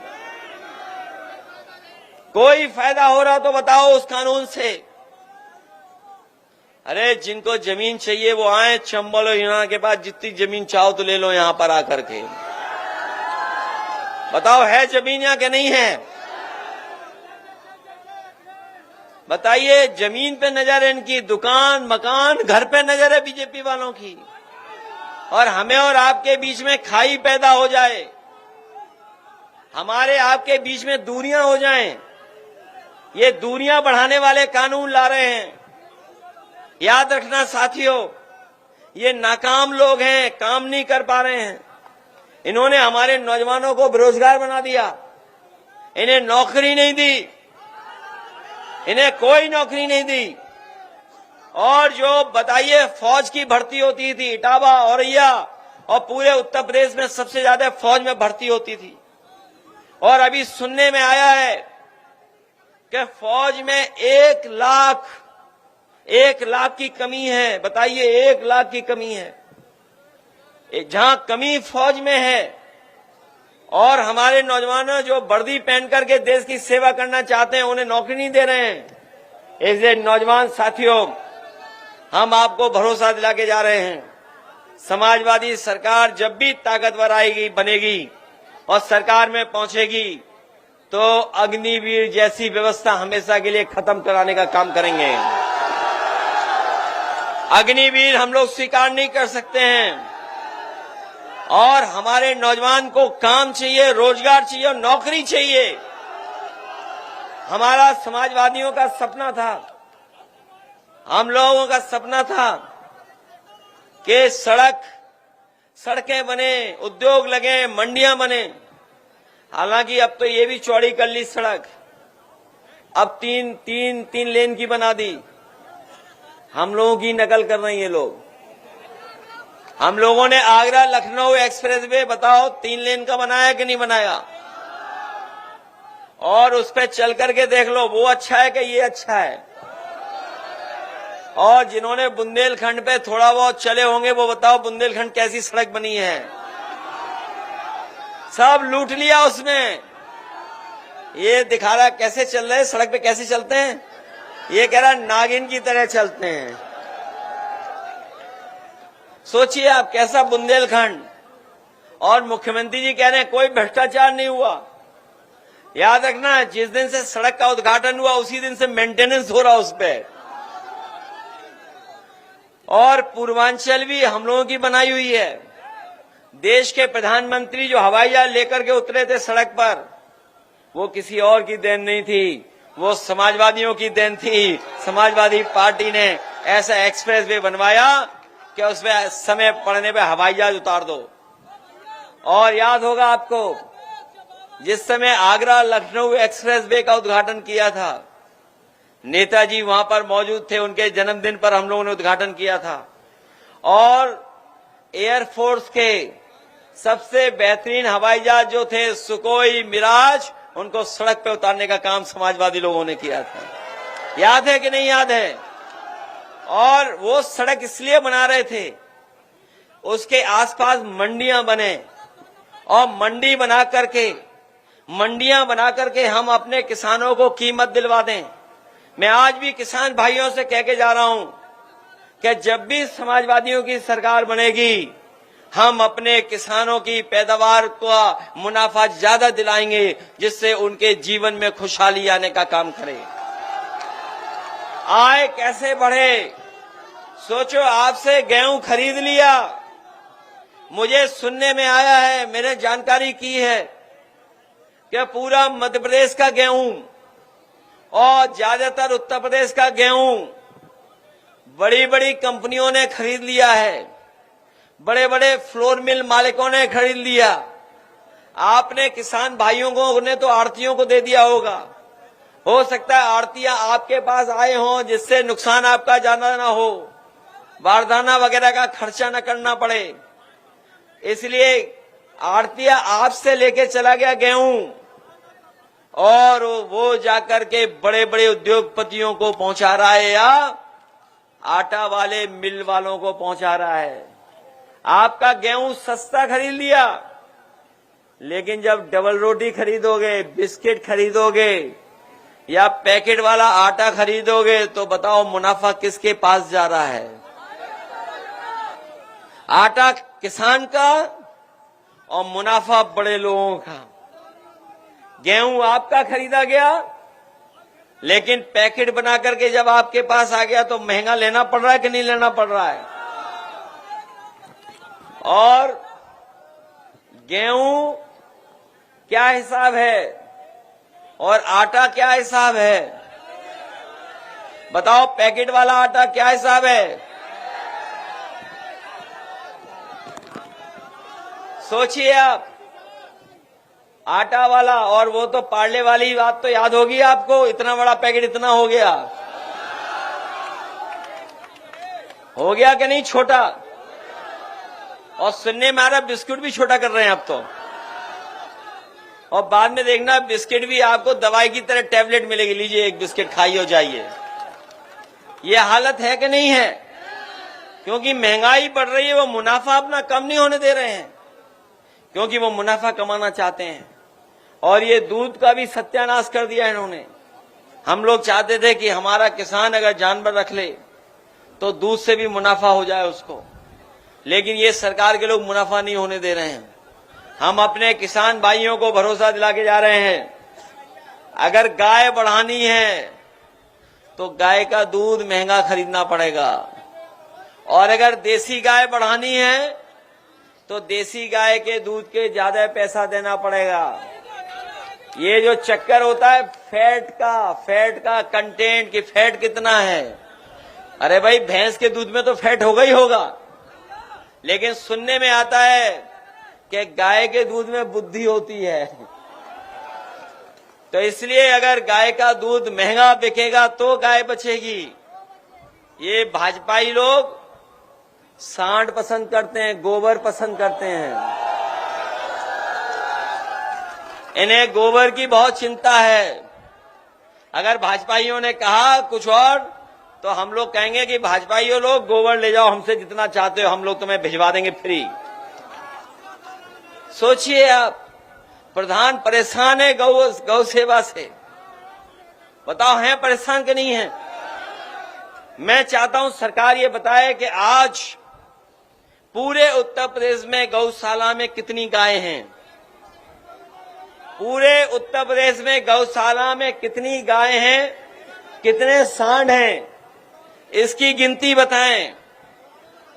कोई फायदा हो रहा तो बताओ उस कानून से। अरे जिनको जमीन चाहिए वो आए, चंबल और हिना के पास जितनी जमीन चाहो तो ले लो यहां पर आकर के। बताओ है जमीन यहां के नहीं है? बताइए, जमीन पे नजर है इनकी, दुकान मकान घर पे नजर है बीजेपी वालों की। और हमें और आपके बीच में खाई पैदा हो जाए, हमारे आपके बीच में दूरियां हो जाएं, ये दूरियां बढ़ाने वाले कानून ला रहे हैं। याद रखना साथियों, ये नाकाम लोग हैं, काम नहीं कर पा रहे हैं। इन्होंने हमारे नौजवानों को बेरोजगार बना दिया, इन्हें नौकरी नहीं दी, इन्हें कोई नौकरी नहीं दी। और जो बताइए फौज की भर्ती होती थी, इटावा औरैया और पूरे उत्तर प्रदेश में सबसे ज्यादा फौज में भर्ती होती थी। और अभी सुनने में आया है कि फौज में 1 लाख की कमी है। बताइए, 1 लाख की कमी है। जहां कमी फौज में है और हमारे नौजवान जो वर्दी पहन करके देश की सेवा करना चाहते हैं उन्हें नौकरी नहीं दे रहे हैं। इसलिए नौजवान साथियों, हम आपको भरोसा दिला के जा रहे हैं, समाजवादी सरकार जब भी ताकतवर आएगी, बनेगी और सरकार में पहुंचेगी तो अग्निवीर जैसी व्यवस्था हमेशा के लिए खत्म कराने का काम करेंगे। अग्निवीर हम लोग स्वीकार नहीं कर सकते हैं। और हमारे नौजवान को काम चाहिए, रोजगार चाहिए और नौकरी चाहिए। हमारा समाजवादियों का सपना था, हम लोगों का सपना था कि सड़कें बने, उद्योग लगे, मंडियां बने। हालांकि अब तो ये भी चौड़ी कर ली सड़क, अब तीन लेन की बना दी। हम लोगों की नकल कर रहे हैं ये लोग। हम लोगों ने आगरा लखनऊ एक्सप्रेसवे बताओ 3 लेन का बनाया कि नहीं बनाया? और उस पर चल करके देख लो, वो अच्छा है कि ये अच्छा है? और जिन्होंने बुंदेलखंड पे थोड़ा बहुत चले होंगे वो बताओ बुंदेलखंड कैसी सड़क बनी है? सब लूट लिया उसमें। ये दिखा रहा कैसे चल रहे, सड़क पे कैसे चलते हैं, ये कह रहा नागिन की तरह चलते हैं। सोचिए आप कैसा बुंदेलखंड। और मुख्यमंत्री जी कह रहे हैं कोई भ्रष्टाचार नहीं हुआ। याद रखना, जिस दिन से सड़क का उद्घाटन हुआ उसी दिन से मेंटेनेंस हो रहा उस पर। और पूर्वांचल भी हम लोगों की बनाई हुई है। देश के प्रधानमंत्री जो हवाई जहाज लेकर के उतरे थे सड़क पर, वो किसी और की देन नहीं थी, वो समाजवादियों की देन थी। समाजवादी पार्टी ने ऐसा एक्सप्रेसवे बनवाया कि उसमें समय पड़ने पे हवाई जहाज उतार दो। और याद होगा आपको, जिस समय आगरा लखनऊ एक्सप्रेसवे का उद्घाटन किया था, नेताजी वहां पर मौजूद थे, उनके जन्मदिन पर हम लोगों ने उद्घाटन किया था। और एयरफोर्स के सबसे बेहतरीन हवाई जहाज जो थे सुकोई, मिराज, उनको सड़क पे उतारने का काम समाजवादी लोगों ने किया था। याद है कि नहीं याद है? और वो सड़क इसलिए बना रहे थे, उसके आसपास मंडियां बने और मंडियां बना करके हम अपने किसानों को कीमत दिलवा दें। मैं आज भी किसान भाइयों से कह के जा रहा हूं कि जब भी समाजवादियों की सरकार बनेगी हम अपने किसानों की पैदावार का मुनाफा ज्यादा दिलाएंगे, जिससे उनके जीवन में खुशहाली आने का काम करें। आय कैसे बढ़े? सोचो, आपसे गेहूं खरीद लिया, मुझे सुनने में आया है, मैंने जानकारी की है कि पूरा मध्य प्रदेश का गेहूं और ज्यादातर उत्तर प्रदेश का गेहूं बड़ी बड़ी कंपनियों ने खरीद लिया है, बड़े बड़े फ्लोर मिल मालिकों ने खरीद लिया। आपने किसान भाइयों को ने तो आड़तियों को दे दिया होगा। हो सकता है आड़तियां आपके पास आए हों, जिससे नुकसान आपका ज्यादा ना हो, बारदाना वगैरह का खर्चा न करना पड़े, इसलिए आड़तिया आपसे लेके चला गया गेहूं और वो जाकर के बड़े बड़े उद्योगपतियों को पहुंचा रहा है या आटा वाले मिल वालों को पहुंचा रहा है। आपका गेहूं सस्ता खरीद लिया, लेकिन जब डबल रोटी खरीदोगे, बिस्किट खरीदोगे या पैकेट वाला आटा खरीदोगे, तो बताओ मुनाफा किसके पास जा रहा है? आटा किसान का और मुनाफा बड़े लोगों का। गेहूं आपका खरीदा गया, लेकिन पैकेट बना करके जब आपके पास आ गया तो महंगा लेना पड़ रहा है कि नहीं लेना पड़ रहा है? और गेहूं क्या हिसाब है और आटा क्या हिसाब है? बताओ, पैकेट वाला आटा क्या हिसाब है? सोचिए आप, आटा वाला, और वो तो पार्ले वाली बात तो याद होगी आपको, इतना बड़ा पैकेट इतना हो गया कि नहीं छोटा? और सुनने में आ रहा बिस्कुट भी छोटा कर रहे हैं अब तो, और बाद में देखना बिस्किट भी आपको दवाई की तरह टैबलेट मिलेगी, लीजिए एक बिस्किट खाइए और जाइए। ये हालत है कि नहीं है? क्योंकि महंगाई बढ़ रही है, वो मुनाफा अपना कम नहीं होने दे रहे हैं, क्योंकि वो मुनाफा कमाना चाहते हैं। और ये दूध का भी सत्यानाश कर दिया इन्होंने। हम लोग चाहते थे कि हमारा किसान अगर जानवर रख ले तो दूध से भी मुनाफा हो जाए उसको, लेकिन ये सरकार के लोग मुनाफा नहीं होने दे रहे हैं। हम अपने किसान भाइयों को भरोसा दिला के जा रहे हैं, अगर गाय बढ़ानी है तो गाय का दूध महंगा खरीदना पड़ेगा, और अगर देसी गाय बढ़ानी है तो देसी गाय के दूध के ज्यादा पैसा देना पड़ेगा। ये जो चक्कर होता है फैट का कंटेंट, कि फैट कितना है, अरे भाई भैंस के दूध में तो फैट होगा ही होगा, लेकिन सुनने में आता है कि गाय के दूध में बुद्धि होती है। तो इसलिए अगर गाय का दूध महंगा बिकेगा तो गाय बचेगी। ये भाजपाई लोग सांड पसंद करते हैं, गोबर पसंद करते हैं, इन्हें गोबर की बहुत चिंता है। अगर भाजपाइयों ने कहा कुछ और तो हम लोग कहेंगे कि भाजपाइयों लोग गोबर ले जाओ, हमसे जितना चाहते हो हम लोग तुम्हें भिजवा देंगे फ्री। सोचिए आप, प्रधान परेशान है गौ सेवा से, बताओ हैं परेशान कि नहीं है? मैं चाहता हूं सरकार ये बताए कि आज पूरे उत्तर प्रदेश में गौशाला में कितनी गायें हैं, पूरे उत्तर प्रदेश में गौशाला में कितनी गायें हैं, कितने सांड हैं, इसकी गिनती बताएं,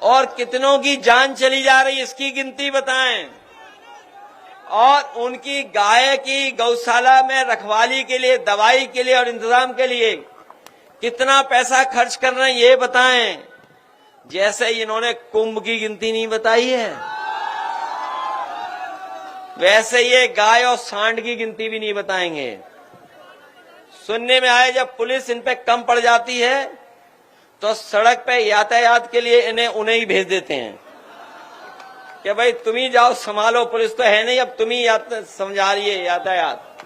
और कितनों की जान चली जा रही इसकी गिनती बताएं, और उनकी गाय की गौशाला में रखवाली के लिए, दवाई के लिए और इंतजाम के लिए कितना पैसा खर्च कर रहे हैं ये बताएं। जैसे इन्होंने कुंभ की गिनती नहीं बताई है, वैसे ये गाय और सांड की गिनती भी नहीं बताएंगे। सुनने में आया जब पुलिस इन पे कम पड़ जाती है तो सड़क पे यातायात के लिए उन्हें ही भेज देते हैं कि भाई तुम ही जाओ संभालो, पुलिस तो है नहीं, अब तुम ही समझा रही है यातायात।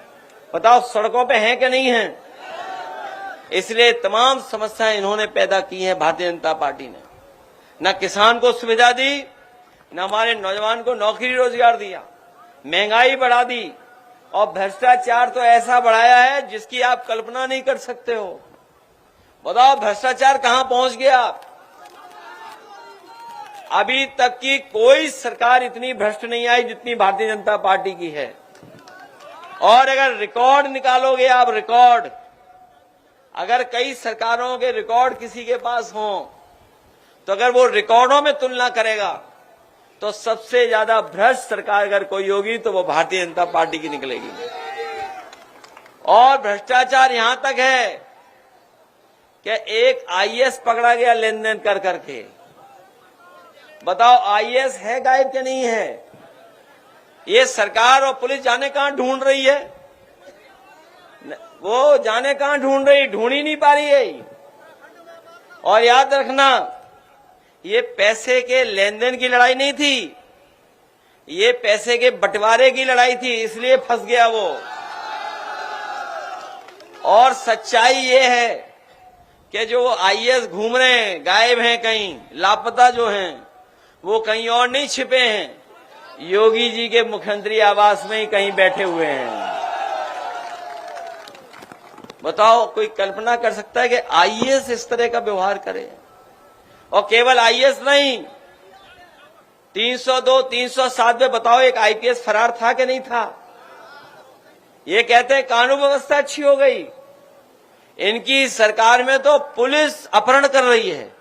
बताओ सड़कों पे हैं कि नहीं है? इसलिए तमाम समस्याएं इन्होंने पैदा की हैं भारतीय जनता पार्टी ने। न किसान को सुविधा दी, न हमारे नौजवान को नौकरी रोजगार दिया, महंगाई बढ़ा दी, और भ्रष्टाचार तो ऐसा बढ़ाया है जिसकी आप कल्पना नहीं कर सकते हो। बताओ भ्रष्टाचार कहां पहुंच गया। अभी तक की कोई सरकार इतनी भ्रष्ट नहीं आई जितनी भारतीय जनता पार्टी की है। और अगर रिकॉर्ड निकालोगे आप, रिकॉर्ड, अगर कई सरकारों के रिकॉर्ड किसी के पास हों, तो अगर वो रिकॉर्डों में तुलना करेगा तो सबसे ज्यादा भ्रष्ट सरकार अगर कोई होगी तो वो भारतीय जनता पार्टी की निकलेगी। और भ्रष्टाचार यहां तक है कि एक आईएएस पकड़ा गया लेन देन कर करके। बताओ आईएएस है गायब कि नहीं है? ये सरकार और पुलिस जाने कहां ढूंढ रही है, वो जाने कहां ढूंढ रही, ढूंढ ही नहीं पा रही है। और याद रखना, ये पैसे के लेन देन की लड़ाई नहीं थी, ये पैसे के बंटवारे की लड़ाई थी, इसलिए फंस गया वो। और सच्चाई ये है कि जो आईएएस घूम रहे हैं, गायब हैं, कहीं लापता जो हैं, वो कहीं और नहीं छिपे हैं, योगी जी के मुख्यमंत्री आवास में ही कहीं बैठे हुए हैं। बताओ, कोई कल्पना कर सकता है कि आईएएस इस तरह का व्यवहार करे? और केवल आईएएस नहीं, 302, 307 में बताओ एक आईपीएस फरार था कि नहीं था? ये कहते हैं कानून व्यवस्था अच्छी हो गई। इनकी सरकार में तो पुलिस अपहरण कर रही है,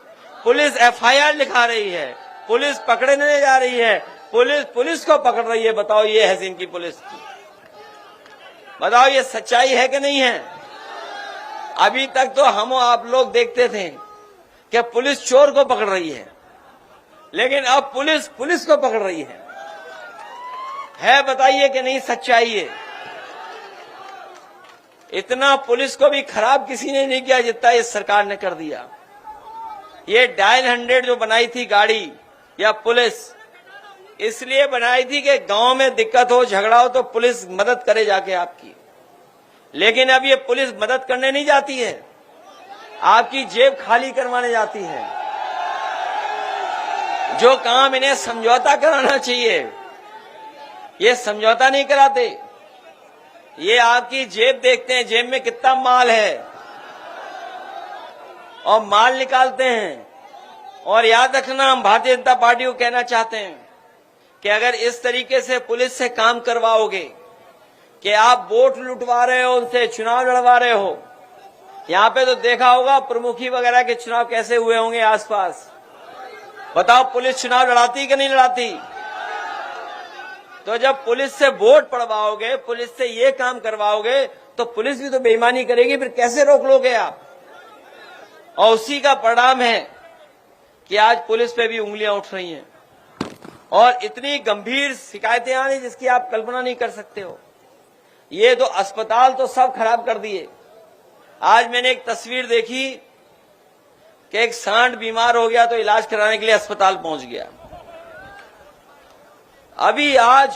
पुलिस एफआईआर लिखा रही है, पुलिस पकड़ने जा रही है, पुलिस को पकड़ रही है। बताओ, ये है इनकी पुलिस की। बताओ, ये सच्चाई है कि नहीं है? अभी तक तो हम आप लोग देखते थे कि पुलिस चोर को पकड़ रही है, लेकिन अब पुलिस को पकड़ रही है। बताइए कि नहीं सच्चाई है? इतना पुलिस को भी खराब किसी ने नहीं किया जितना इस सरकार ने कर दिया। ये डायल 100 जो बनाई थी गाड़ी या पुलिस, इसलिए बनाई थी कि गांव में दिक्कत हो, झगड़ा हो तो पुलिस मदद करे जाके आपकी। लेकिन अब ये पुलिस मदद करने नहीं जाती है, आपकी जेब खाली करवाने जाती है। जो काम इन्हें समझौता कराना चाहिए, ये समझौता नहीं कराते। ये आपकी जेब देखते हैं, जेब में कितना माल है, और माल निकालते हैं। और याद रखना, हम भारतीय जनता पार्टी को कहना चाहते हैं कि अगर इस तरीके से पुलिस से काम करवाओगे कि आप वोट लुटवा रहे हो, उनसे चुनाव लड़वा रहे हो। यहाँ पे तो देखा होगा प्रमुखी वगैरह के चुनाव कैसे हुए होंगे आसपास। बताओ, पुलिस चुनाव लड़ाती कि नहीं लड़ाती? तो जब पुलिस से वोट पड़वाओगे, पुलिस से ये काम करवाओगे, तो पुलिस भी तो बेईमानी करेगी, फिर कैसे रोक लोगे आप? और उसी का परिणाम है कि आज पुलिस पे भी उंगलियां उठ रही हैं और इतनी गंभीर शिकायतें आ रही जिसकी आप कल्पना नहीं कर सकते हो। ये तो अस्पताल तो सब खराब कर दिए। आज मैंने एक तस्वीर देखी कि एक सांड बीमार हो गया तो इलाज कराने के लिए अस्पताल पहुंच गया। अभी आज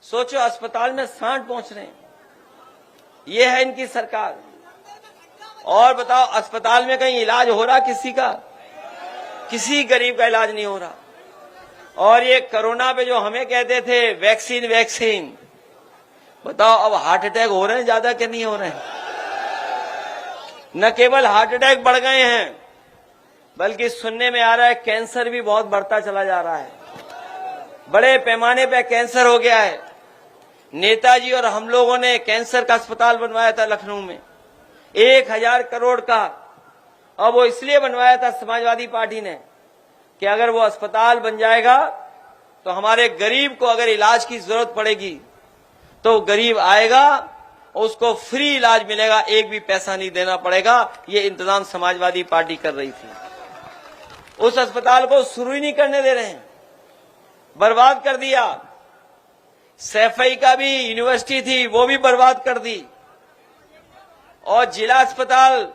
सोचो, अस्पताल में सांड पहुंच रहे हैं। ये है इनकी सरकार। और बताओ, अस्पताल में कहीं इलाज हो रहा किसी का? किसी गरीब का इलाज नहीं हो रहा। और ये कोरोना पे जो हमें कहते थे वैक्सीन, बताओ अब हार्ट अटैक हो रहे हैं ज्यादा कि नहीं हो रहे हैं? न केवल हार्ट अटैक बढ़ गए हैं, बल्कि सुनने में आ रहा है कैंसर भी बहुत बढ़ता चला जा रहा है। बड़े पैमाने पे कैंसर हो गया है। नेताजी और हम लोगों ने कैंसर का अस्पताल बनवाया था लखनऊ में, 1000 करोड़ का। और वो इसलिए बनवाया था समाजवादी पार्टी ने कि अगर वो अस्पताल बन जाएगा तो हमारे गरीब को अगर इलाज की जरूरत पड़ेगी तो गरीब आएगा, उसको फ्री इलाज मिलेगा, एक भी पैसा नहीं देना पड़ेगा। ये इंतजाम समाजवादी पार्टी कर रही थी। उस अस्पताल को शुरू ही नहीं करने दे रहे हैं, बर्बाद कर दिया। सैफई का भी यूनिवर्सिटी थी, वो भी बर्बाद कर दी। और जिला अस्पताल,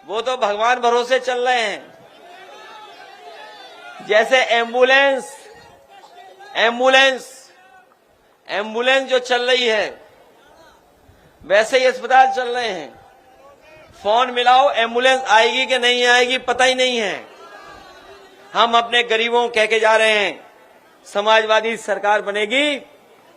वो तो भगवान भरोसे चल रहे हैं। जैसे एम्बुलेंस जो चल रही है, वैसे ही अस्पताल चल रहे हैं। फोन मिलाओ, एम्बुलेंस आएगी कि नहीं आएगी पता ही नहीं है। हम अपने गरीबों को कह के जा रहे हैं, समाजवादी सरकार बनेगी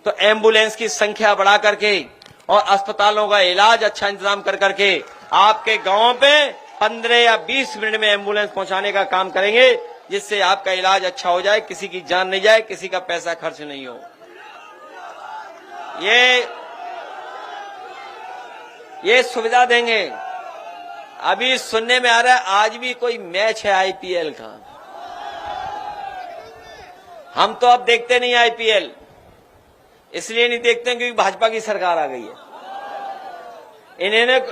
तो एम्बुलेंस की संख्या बढ़ा करके और अस्पतालों का इलाज अच्छा इंतजाम कर करके आपके गांव पे 15 या 20 मिनट में एम्बुलेंस पहुंचाने का काम करेंगे। जिससे आपका इलाज अच्छा हो जाए, किसी की जान नहीं जाए, किसी का पैसा खर्च नहीं हो। ये सुविधा देंगे। अभी सुनने में आ रहा है आज भी कोई मैच है आईपीएल का। हम तो अब देखते नहीं आईपीएल, इसलिए नहीं देखते क्योंकि भाजपा की सरकार आ गई है।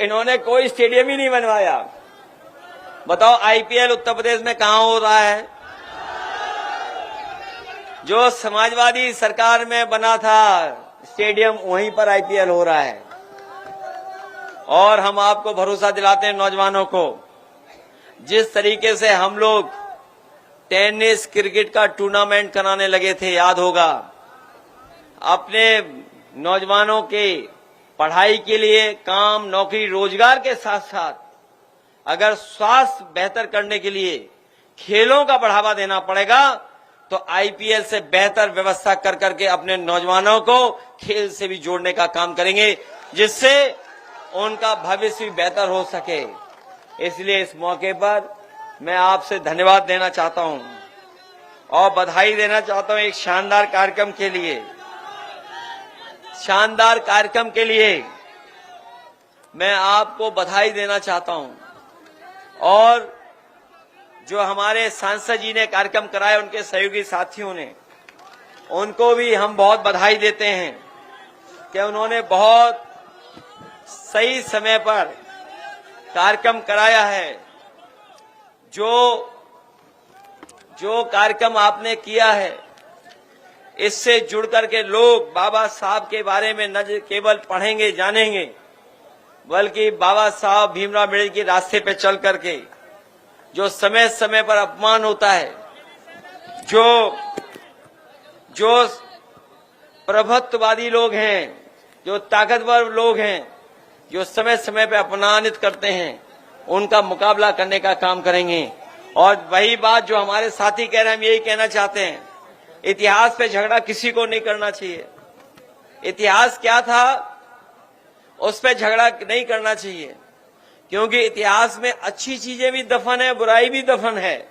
इन्होंने कोई स्टेडियम ही नहीं बनवाया। बताओ आईपीएल उत्तर प्रदेश में कहां हो रहा है? जो समाजवादी सरकार में बना था स्टेडियम, वहीं पर आईपीएल हो रहा है। और हम आपको भरोसा दिलाते हैं नौजवानों को, जिस तरीके से हम लोग टेनिस क्रिकेट का टूर्नामेंट कराने लगे थे, याद होगा, अपने नौजवानों के पढ़ाई के लिए, काम, नौकरी, रोजगार के साथ साथ अगर स्वास्थ्य बेहतर करने के लिए खेलों का बढ़ावा देना पड़ेगा तो आईपीएल से बेहतर व्यवस्था कर करके अपने नौजवानों को खेल से भी जोड़ने का काम करेंगे, जिससे उनका भविष्य भी बेहतर हो सके। इसलिए इस मौके पर मैं आपसे धन्यवाद देना चाहता हूं और बधाई देना चाहता हूं एक शानदार कार्यक्रम के लिए। शानदार कार्यक्रम के लिए मैं आपको बधाई देना चाहता हूं। और जो हमारे सांसद जी ने कार्यक्रम कराया, उनके सहयोगी साथियों ने, उनको भी हम बहुत बधाई देते हैं कि उन्होंने बहुत सही समय पर कार्यक्रम कराया है। जो कार्यक्रम आपने किया है, इससे जुड़ करके लोग बाबा साहब के बारे में न केवल पढ़ेंगे जानेंगे, बल्कि बाबा साहब भीमराव अम्बेडकर के रास्ते पे चल करके जो समय समय पर अपमान होता है, जो प्रभुत्ववादी लोग हैं, जो ताकतवर लोग हैं, जो समय समय पर अपमानित करते हैं, उनका मुकाबला करने का काम करेंगे। और वही बात जो हमारे साथी कह रहे हैं, हम यही कहना चाहते हैं, इतिहास पे झगड़ा किसी को नहीं करना चाहिए। इतिहास क्या था उस पे झगड़ा नहीं करना चाहिए, क्योंकि इतिहास में अच्छी चीजें भी दफन है, बुराई भी दफन है।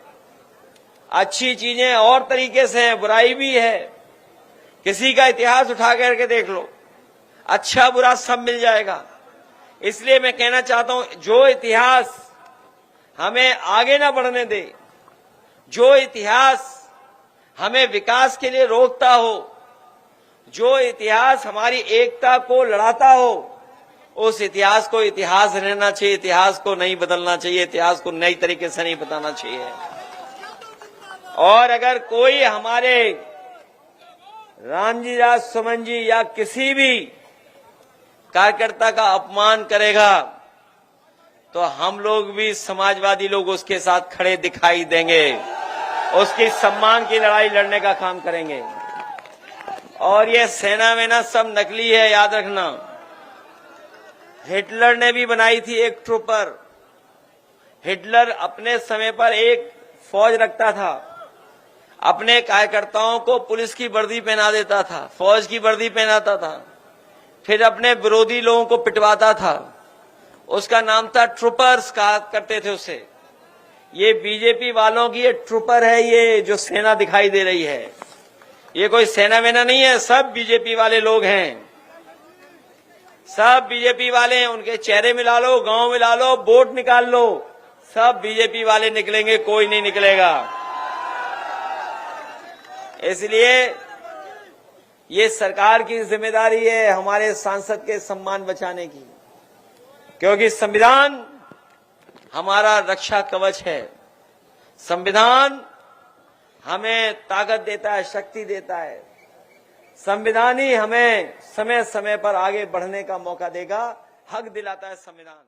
अच्छी चीजें और तरीके से है, बुराई भी है। किसी का इतिहास उठा करके देख लो, अच्छा बुरा सब मिल जाएगा। इसलिए मैं कहना चाहता हूं, जो इतिहास हमें आगे ना बढ़ने दे, जो इतिहास हमें विकास के लिए रोकता हो, जो इतिहास हमारी एकता को लड़ाता हो, उस इतिहास को इतिहास रहना चाहिए। इतिहास को नहीं बदलना चाहिए, इतिहास को नई तरीके से नहीं बताना चाहिए। और अगर कोई हमारे रामजी राज सुमन जी या किसी भी कार्यकर्ता का अपमान करेगा तो हम लोग भी, समाजवादी लोग, उसके साथ खड़े दिखाई देंगे, उसकी सम्मान की लड़ाई लड़ने का काम करेंगे। और ये सेना वेना सब नकली है, याद रखना। हिटलर ने भी बनाई थी एक ट्रूपर। हिटलर अपने समय पर एक फौज रखता था, अपने कार्यकर्ताओं को पुलिस की वर्दी पहना देता था, फौज की वर्दी पहनाता था, फिर अपने विरोधी लोगों को पिटवाता था। उसका नाम था ट्रूपर्स, कहा करते थे उसे। ये बीजेपी वालों की ये ट्रूपर है, ये जो सेना दिखाई दे रही है, ये कोई सेना वेना नहीं है, सब बीजेपी वाले लोग हैं, सब बीजेपी वाले हैं। उनके चेहरे मिला लो, गांव मिला लो, वोट निकाल लो, सब बीजेपी वाले निकलेंगे, कोई नहीं निकलेगा। इसलिए ये सरकार की जिम्मेदारी है हमारे सांसद के सम्मान बचाने की, क्योंकि संविधान हमारा रक्षा कवच है। संविधान हमें ताकत देता है, शक्ति देता है। संविधान ही हमें समय समय पर आगे बढ़ने का मौका देगा, हक दिलाता है संविधान।